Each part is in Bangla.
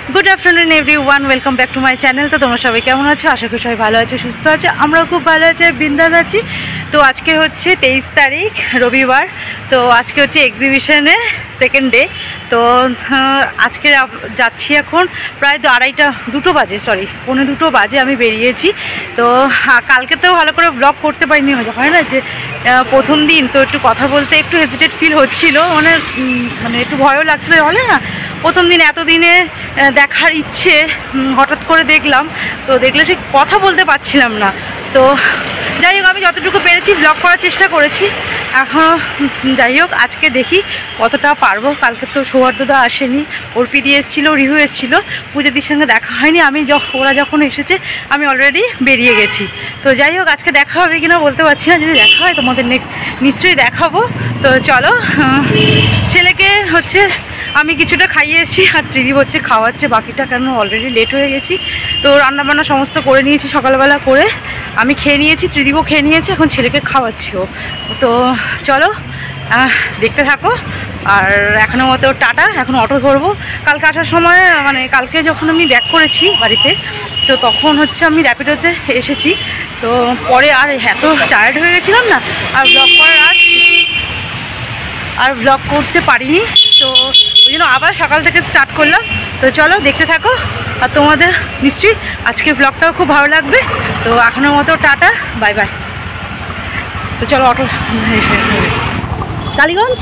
Good afternoon everyone welcome back to my channel. तो तुम्हारा सबाई केमन आछो? आशा करी सबाई भालो आछो, सुस्थ आछो। आमराओ खूब भालो आछि, बिंदास आछि। तो आज के होच्छे 23 तारीख रविवार। तो आज के होच्छे एग्जिबिशনের सेकेंड डे। तो आज के যাচ্ছি এখন প্রায় 2:30 বাজে, সরি 1:45 বাজে আমি বেরিয়েছি। তো কালকে তো ভালো করে ব্লগ করতে পারিনি, হয় না যে প্রথম দিন তো একটু কথা বলতে একটু হেজিটেট ফিল হচ্ছিল, মানে একটু ভয়ও লাগছিল, বলে না প্রথম দিন এতদিনে দেখার ইচ্ছে হঠাৎ করে দেখলাম, তো দেখলে সে কথা বলতে পারছিলাম না। তো যাই হোক আমি যতটুকু পেরেছি ব্লগ করার চেষ্টা করেছি। এখন যাই হোক আজকে দেখি কতটা পারবো। কালকে তো সৌহার্দ্যদা আসেনি, অর্পিদি এসেছিলো, রিহু এসেছিলো, পূজাদির সঙ্গে দেখা হয়নি। ওরা যখন এসেছে আমি অলরেডি বেরিয়ে গেছি। তো যাই হোক আজকে দেখা হবে কিনা বলতে পারছি না, যদি দেখা হয় তোমাদের নিশ্চয়ই দেখাবো। তো চলো, ছেলেকে হচ্ছে আমি কিছুটা খাইয়ে এসেছি আর ত্রিদীপ হচ্ছে খাওয়াচ্ছে বাকিটা, কেন অলরেডি লেট হয়ে গেছি। তো রান্নাবান্না সমস্ত করে নিয়েছি সকালবেলা করে, আমি খেয়ে নিয়েছি, ত্রিদীপও খেয়ে নিয়েছি, এখন ছেলেকে খাওয়াচ্ছি ও। তো চলো দেখতে থাকো। আর এখনও মতো টাটা, এখন অটো ধরবো। কালকে আসার সময় মানে কালকে যখন আমি ব্যাক করেছি বাড়িতে, তো তখন হচ্ছে আমি র্যাপিডোতে এসেছি। তো পরে আর এত টায়ার্ড হয়ে গেছিলাম না, আর ব্লগ করতে পারিনি। তো ওই জন্য আবার সকাল থেকে স্টার্ট করলাম। তো চলো দেখতে থাকো, আর তোমাদের নিশ্চয়ই আজকের ব্লগটাও খুব ভালো লাগবে। তো এখনের মতো টাটা, বাই বাই। তো চলো অটো টালিগঞ্জ।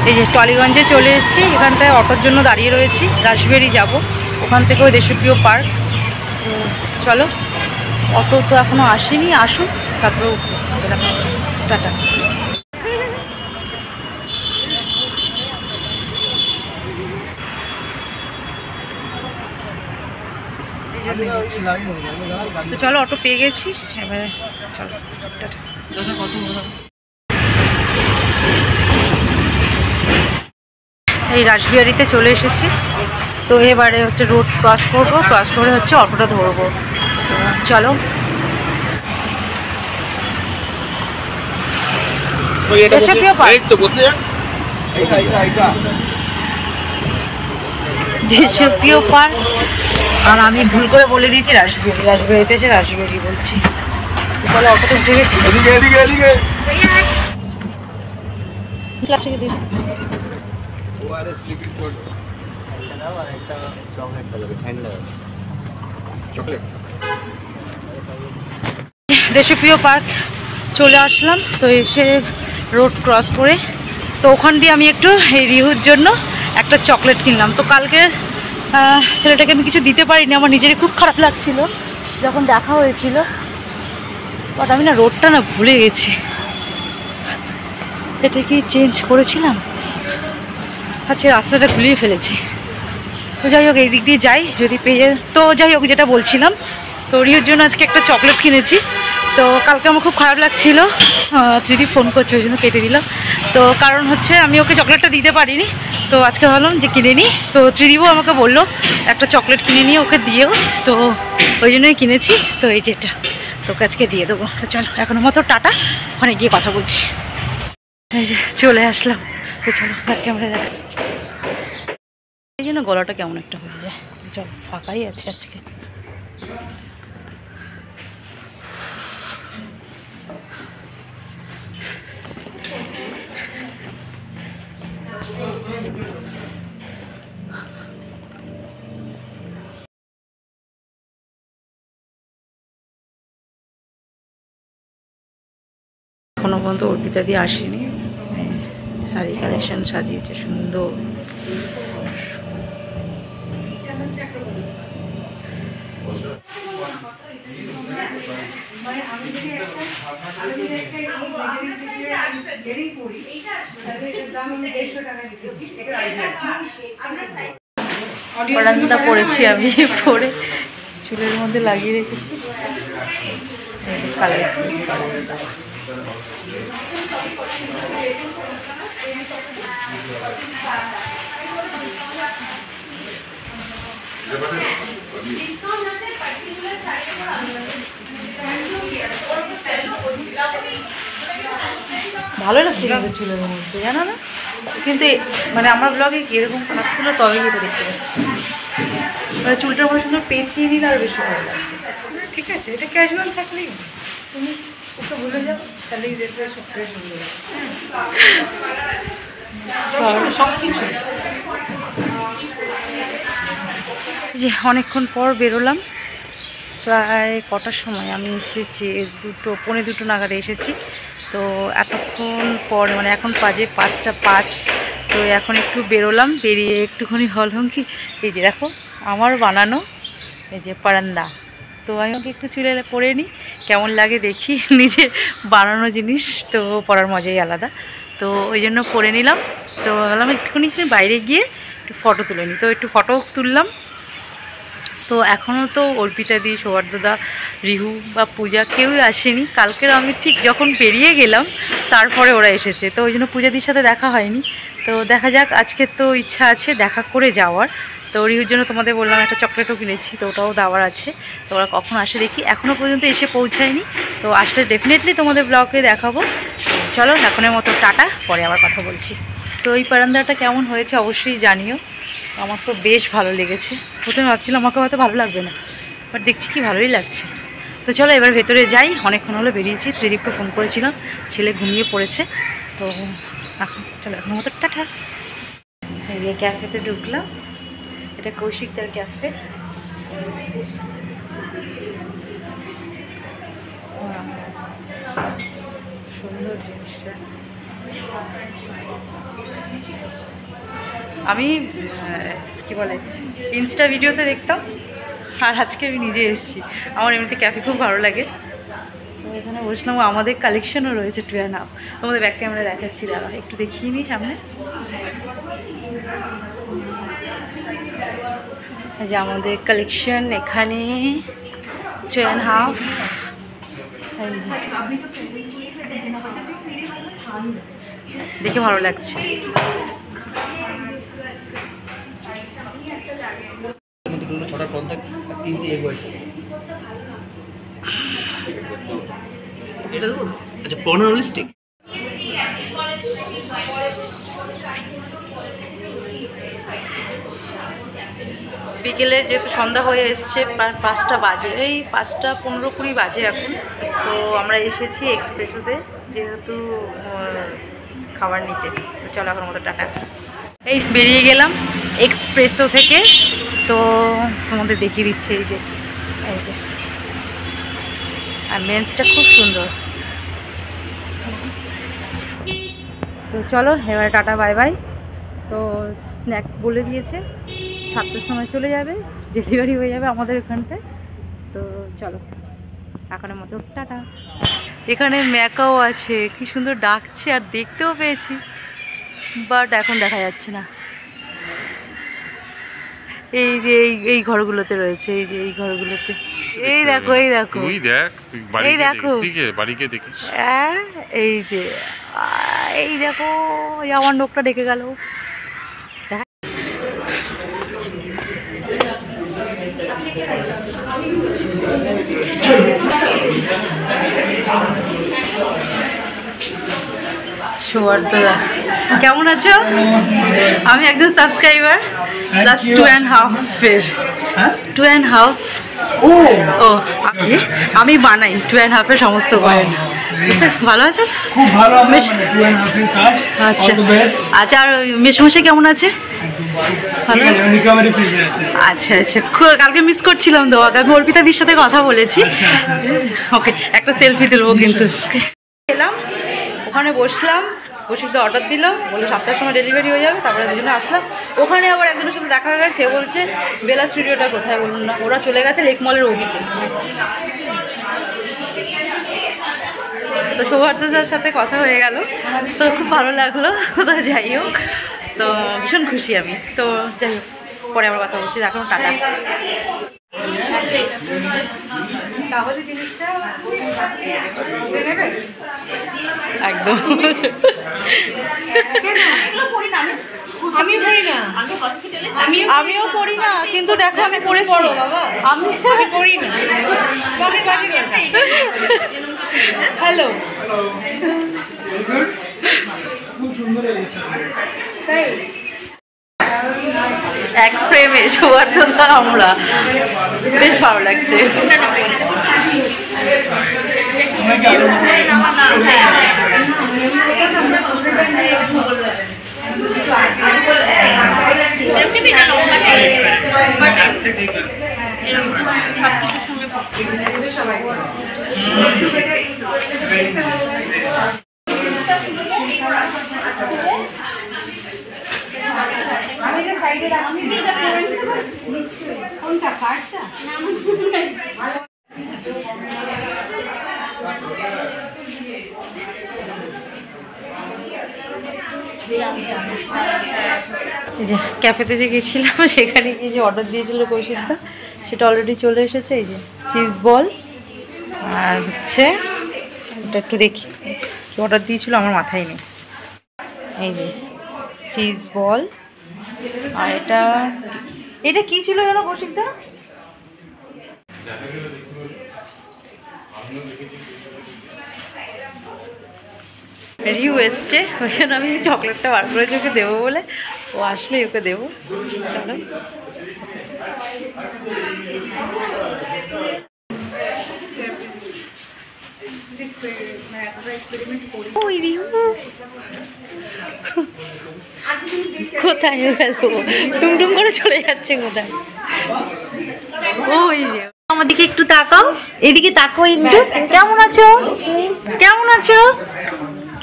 এই যে টলিগঞ্জে চলে এসেছি, এখানটায় অটোর জন্য দাঁড়িয়ে রয়েছি। রাসবিহারি যাব, ওখান থেকে ওই দেশপ্রিয় পার্ক। তো চলো, অটো তো এখনও আসেনি, আসুক তারপরে টাটা। তো চলো অটো পেয়ে গেছি, এবারে চলো টাটা। এই রাসবিহারিতে চলে এসেছি। তো এবারে হচ্ছে রোড ক্রস করবো, ক্রস করে হচ্ছে অটোটা ধরবো। চলো দেশপ্রিয় পার্ক, আর আমি ভুল করে বলে দিয়েছি রাসবিহারিতে এসে রাসবিহারি বলছি। চলো অটোতে উঠে গেছি। দেশপ্রিয় পার্ক চলে আসলাম। তো এসে রোড ক্রস করে, তো ওখান দিয়ে আমি একটু এই রিহুর জন্য একটা চকলেট কিনলাম। তো কালকে ছেলেটাকে আমি কিছু দিতে পারিনি, আমার নিজেরই খুব খারাপ লাগছিল যখন দেখা হয়েছিল। বাট আমি না রোডটা না ভুলে গেছি, এটা কি চেঞ্জ করেছিলাম? আচ্ছা রাস্তাটা ভুলিয়ে ফেলেছি। তো যাই হোক এই দিক দিয়ে যাই, যদি পেয়ে যায়। তো যাই হোক যেটা বলছিলাম, তো রিওর জন্য আজকে একটা চকলেট কিনেছি। তো কালকে আমার খুব খারাপ লাগছিল, ত্রিদীপ ফোন করছে ওই জন্য কেটে দিলাম। তো কারণ হচ্ছে আমি ওকে চকলেটটা দিতে পারিনি, তো আজকে ভাবলাম যে কিনে নিই। তো ত্রিদীপও আমাকে বললো একটা চকলেট কিনে নিয়ে ওকে দিয়েও, তো ওই জন্যই কিনেছি। তো এই যেটা তোকে আজকে দিয়ে দেবো। তো চলো এখনো মতো টাটা, ওখানে গিয়ে কথা বলছি। এই যে চলে আসলাম। তো চলো ক্যামেরা দেখ, এই জন্য গলাটা কেমন একটা হয়ে যায়। চল ফাঁকাই আছে আজকে। এখনো পর্যন্ত অর্পিতা দিয়ে আসেনি, শাড়ি কালেকশন সাজিয়েছে সুন্দর। বারান্দা পরেছি আমি, পরে চুলের মধ্যে লাগিয়ে রেখেছি কালারফুল বারান্দা। ভালো লাগছে কিন্তু চুলের মধ্যে, জানো না? কিন্তু মানে আমার ব্লগে এরকম কাজগুলো তবেই এটা দেখতে পাচ্ছি, মানে চুলটার মধ্যে সুন্দর পেঁচিয়ে নিলে আর বেশি ভালো লাগবে। ঠিক আছে, এটা ক্যাজুয়াল থাকলেই তুমি ওকে ভুলে যাও, তাহলেই দেখবে সব ফ্রেশ হয়ে যাবে। সব কিছু যে অনেকক্ষণ পর বেরোলাম, প্রায় কটার সময় আমি এসেছি, 2:45 নাগাদ এসেছি। তো এতক্ষণ পর মানে এখন বাজে 5:05। তো এখন একটু বেরোলাম, বেরিয়ে একটুখানি হলহং কি এই যে দেখো আমার বানানো এই যে পারান্দা। তো আমি ওকে একটু চুলে পরে নিই, কেমন লাগে দেখি। নিজের বানানো জিনিস তো পরার মজাই আলাদা। তো ওই জন্য পরে নিলাম। তো বললাম একটুখানি বাইরে গিয়ে একটু ফটো তুলে নিই। তো একটু ফটো তুললাম। তো এখনও তো অর্পিতাদি, সৌহার্দ্যদা, রিহু বা পূজা কেউই আসেনি। কালকের আমি ঠিক যখন বেরিয়ে গেলাম তারপরে ওরা এসেছে, তো ওই জন্য পূজাদির সাথে দেখা হয়নি। তো দেখা যাক, আজকে তো ইচ্ছা আছে দেখা করে যাওয়ার। তো রিহুর জন্য তোমাদের বললাম একটা চকলেটও কিনেছি, তো ওটাও দেওয়ার আছে। তো ওরা কখন আসে দেখি, এখনও পর্যন্ত এসে পৌঁছায়নি। তো আসলে ডেফিনেটলি তোমাদের ব্লগে দেখাবো। চলো এখনের মতো টাটা, পরে আবার কথা বলছি। তো এই বারান্দাটা কেমন হয়েছে অবশ্যই জানিও। আমার তো বেশ ভালো লেগেছে। প্রথমে ভাবছিলাম আমাকে হয়তো ভালো লাগবে না, বাট দেখছি কি ভালোই লাগছে। তো চলো এবার ভেতরে যাই, অনেকক্ষণ হলো বেরিয়েছি। ত্রিদীপকে ফোন করেছিলাম, ছেলে ঘুমিয়ে পড়েছে। তো এখন চলো এখন মতো টাটা। এই যে ক্যাফেতে ঢুকলাম, এটা কৌশিকদার ক্যাফে। সুন্দর জিনিসটা। আমি কি বলে ইনস্টা ভিডিওতে দেখতাম, আর আজকে আমি নিজে এসেছি। আমার এমনিতে ক্যাফে খুব ভালো লাগে। তো এখানে বসলাম, আমাদের কালেকশনও রয়েছে 2.5। তোমাদের ব্যাক ক্যামেরা দেখাচ্ছি, দাঁড়া একটু দেখিয়ে নিই সামনে। এই যে আমাদের কালেকশন এখানে 2.5। দেখে ভালো লাগছে। ছটার পর থাকে আর 3টে এগ হোয়াইট। এটা দেবো? আচ্ছা 15 লিপস্টিক। বিকেলে যেহেতু সন্ধ্যা হয়ে এসছে, প্রায় 5টা বাজে, এই 5:15-20 বাজে এখন। তো আমরা এসেছি এক্সপ্রেসোতে, যেহেতু খাবার নিতে। তো চলো এখন মতো টাটা। এই বেরিয়ে গেলাম এক্সপ্রেসো থেকে। তো তোমাদের দেখিয়ে দিচ্ছে এই যে আর মেন্সটা খুব সুন্দর। তো চলো এবার টাটা বাই বাই। তো স্ন্যাক্স বলে দিয়েছে 7টার সময় চলে যাবে, ডেলিভারি হয়ে যাবে আমাদের এখানটায়। তো চলো এখনের মতো টাটা। এখানে ম্যাকাও আছে, কি সুন্দর ডাকছে, আর দেখতেও পেয়েছি, বাট এখন দেখা যাচ্ছে না। এই যে এই ঘরগুলোতে রয়েছে, এই যে এই ঘরগুলোতে। এই দেখো এই দেখো, তুই দেখ, তুই এই দেখো বাড়িকে দেখিস। এই যে এই দেখো, আমার নোকটা ডেকে গেল। সৌহার্দ্যদা কেমন আছো? আমি একজন সাবস্ক্রাইবার, লাস্ট 2.5 2.5। ও আমি বানাই 2.5 সমস্ত কয়েন। ভালো আছে? খুব ভালো। আচ্ছা আচ্ছা। আর মেসমশাই কেমন আছে? ভালো আছে? আচ্ছা আচ্ছা, কালকে মিস করছিলাম তো, আমি অর্পিতাদির সাথে কথা বলেছি। ওকে একটা সেলফি তুলবো কিন্তু। এলাম ওখানে বসলাম, কৌশিকদা অর্ডার দিল, বলে 7টার সময় ডেলিভারি হয়ে যাবে। তারপরে দুজনে আসলাম, ওখানে আবার একজনের সাথে দেখা হয়ে গেছে। সে বলছে বেলা স্টুডিওটা কোথায় বলুন না, ওরা চলে গেছে লেক মলের ওদিকে। তো সৌহার্দ্যদার সাথে কথা হয়ে গেল, তো খুব ভালো লাগলো। তো যাই হোক, তো ভীষণ খুশি আমি। তো যাই হোক, পরে আবার কথা বলছি, এখন টাটা। তাহলে জিনিসটা নেবে একদম। আমিও পড়ি না, কিন্তু দেখো আমি পড়েছি। আমি পড়ি না। হ্যালো। তাই এক ফ্রেমে সৌহার্দ্যতা আমরা, বেশ ভালো লাগছে। কোনটা কার্ডটা? এই যে ক্যাফেতে যে গেছিলাম সেখানে গিয়ে যে অর্ডার দিয়েছিল কৌশিকদা, সেটা অলরেডি চলে এসেছে। এই যে চিজ বল, আর হচ্ছে এটা একটু দেখি কি অর্ডার দিয়েছিল, আমার মাথায় নেই। এই যে চিজ বল, আর এটা কি ছিল যেন কৌশিকদা? রিউ এসছে, ওই জন্য আমি চকলেটটা বার করেছি ওকে দেবো বলে, ও আসলে ওকে দেবো। চলো ওই রিউ কোথায় গেল, টুমটুম করে চলে যাচ্ছে কোথায়। ওই যে আমার দিকে একটু তাকাও, এদিকে তাকাও একটু। কেমন আছো? কেমন আছো?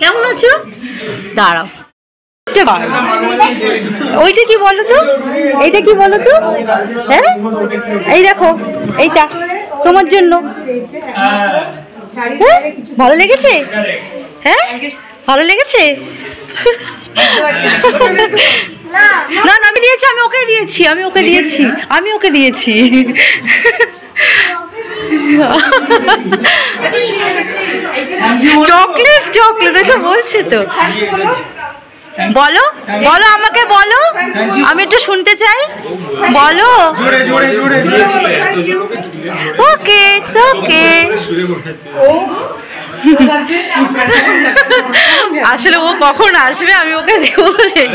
কেমন আছো? দাঁড়াও, ওইটা কি বলো তো, এইটা কি বলো তো? হ্যাঁ এই দেখো, এইটা তোমার জন্য। হ্যাঁ ভালো লেগেছে? হ্যাঁ ভালো লেগেছে? না না আমি দিয়েছি, আমি ওকে দিয়েছি, আমি ওকে দিয়েছি, আমি ওকে দিয়েছি। চকলেট চকলেট তো বলছে তো। বলো বলো আমাকে বলো, আমি একটু শুনতে চাই, বলো। Okay it's okay. আসলে ও কখন আসবে আমি ওকে দেবো, সেই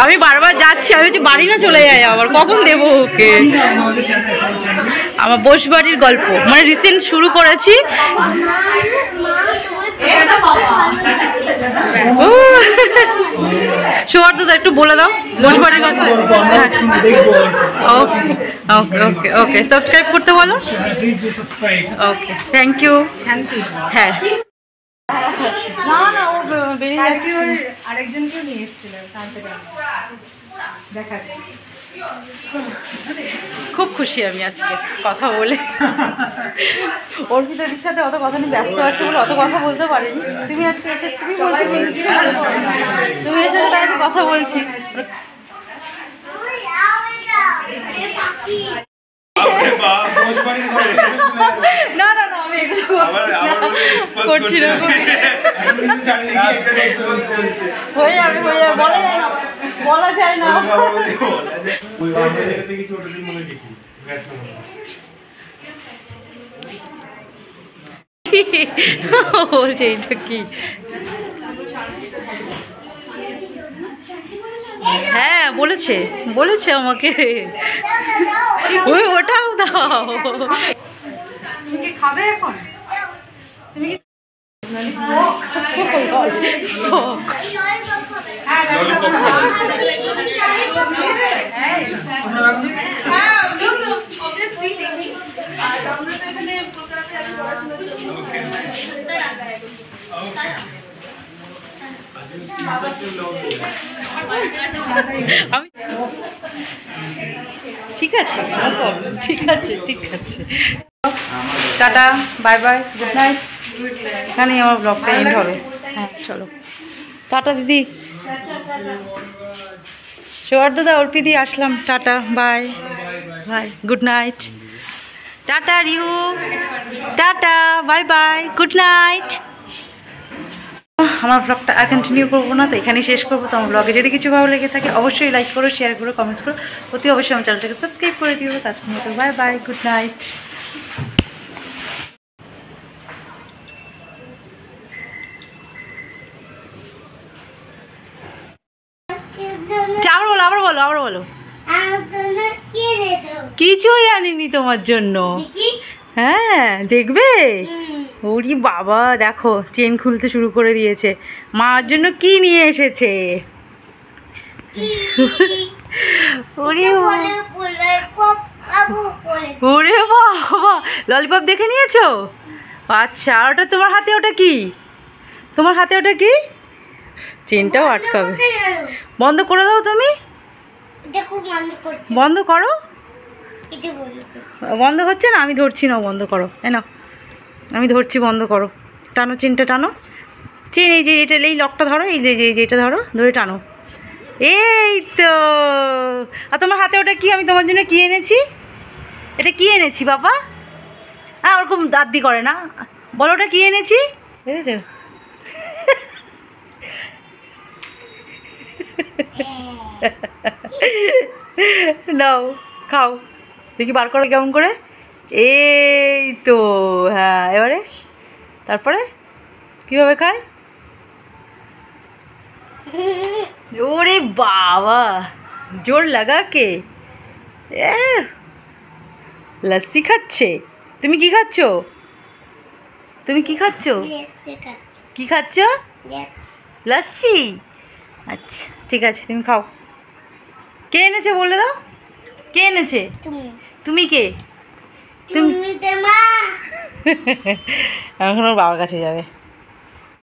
আমি বারবার যাচ্ছি, আমি হচ্ছে বাড়ি না চলে যাই, আবার কখন দেবো ওকে। আমার বসবাড়ির গল্প মানে রিসেন্ট শুরু করেছি। সৌহার্দ্যতা একটু বলে দাও বসবাড়ির গল্প। ওকে ওকে ওকে সাবস্ক্রাইব করতে বলো। Okay thank you. হ্যাঁ না না ও বেরিয়ে যাচ্ছে। আরেকজনকেও নিয়ে এসেছিল দেখা। খুব খুশি আমি আজকে কথা বলে। অর্পিতাদির সাথে অত কথা নিয়ে ব্যস্ত আছে বলে অত কথা বলতে পারিনি। তুমি আজকে এসে তুমি বলছি, তুমি এসে তাই কথা বলছি। না না না আমি এগুলো করছি না, হয়ে যাবে হয়ে যাবে, বলা যায় না, বলা যায় না। বলছে এটা কি? হ্যাঁ বলেছে বলেছে আমাকে, ওই ওটাও দাও। তুমি কি খাবে এখন? তুমি কি ঠিক আছে ঠিক আছে ঠিক আছে, tata bye bye, good night. এখানেই আমার ব্লগটা এন্ড হবে। হ্যাঁ চলো টাটা দিদি। সৌহার্দ্যদা অর্পিদি আসলাম, tata bye bye good night. Tata Riu, tata bye bye good night. আমার ব্লগটা আর কন্টিনিউ করবো না, তো এখানেই শেষ করবো। তো আমার ব্লগে যদি কিছু ভালো লেগে থাকে অবশ্যই লাইক করো, শেয়ার করো, কমেন্টস করো, অতি অবশ্যই আমার চ্যানেলটাকে সাবস্ক্রাইব করে দিও। আজকের মতো বাই বাই গুড নাইট। বলো কিছুই আনিনি তোমার জন্য। হ্যাঁ দেখবে? ওরি বাবা দেখো চেন খুলতে শুরু করে দিয়েছে। মার জন্য কি নিয়ে এসেছে? ওরে ওরে বাবা ললিপপ দেখে নিয়েছো? আচ্ছা আর ওটা তোমার হাতে ওটা কি? তোমার হাতে ওটা কি? চেনটাও আটকাবে। বন্ধ করে দাও তুমি। বন্ধ করো। বন্ধ হচ্ছে না, আমি ধরছি না, বন্ধ করো। না আমি ধরছি, বন্ধ করো। টানো চেনটা টানো। চেন এই যে এটা, এই লকটা ধরো, এই যে এটা ধরো, ধরে টানো। এই তো। আর তোমার হাতে ওটা কি? আমি তোমার জন্য কি এনেছি? এটা কি এনেছি বাবা? হ্যাঁ ওরকম দাদি করে না, বলো ওটা কি এনেছি? বুঝেছো? নাও খাও দেখি, বার করো কেমন করে। এই তো হ্যাঁ, এবারে তারপরে কিভাবে খায়? ওরে বাবা জোর লাগা কে? লস্যি খাচ্ছে। তুমি কি খাচ্ছ? তুমি কি খাচ্ছ? কি খাচ্ছ? লস্যি। আচ্ছা ঠিক আছে তুমি খাও। কে এনেছে বলে দাও, কে এনেছে? তুমি কে? তুমি এখন ওর বাবার কাছে যাবে।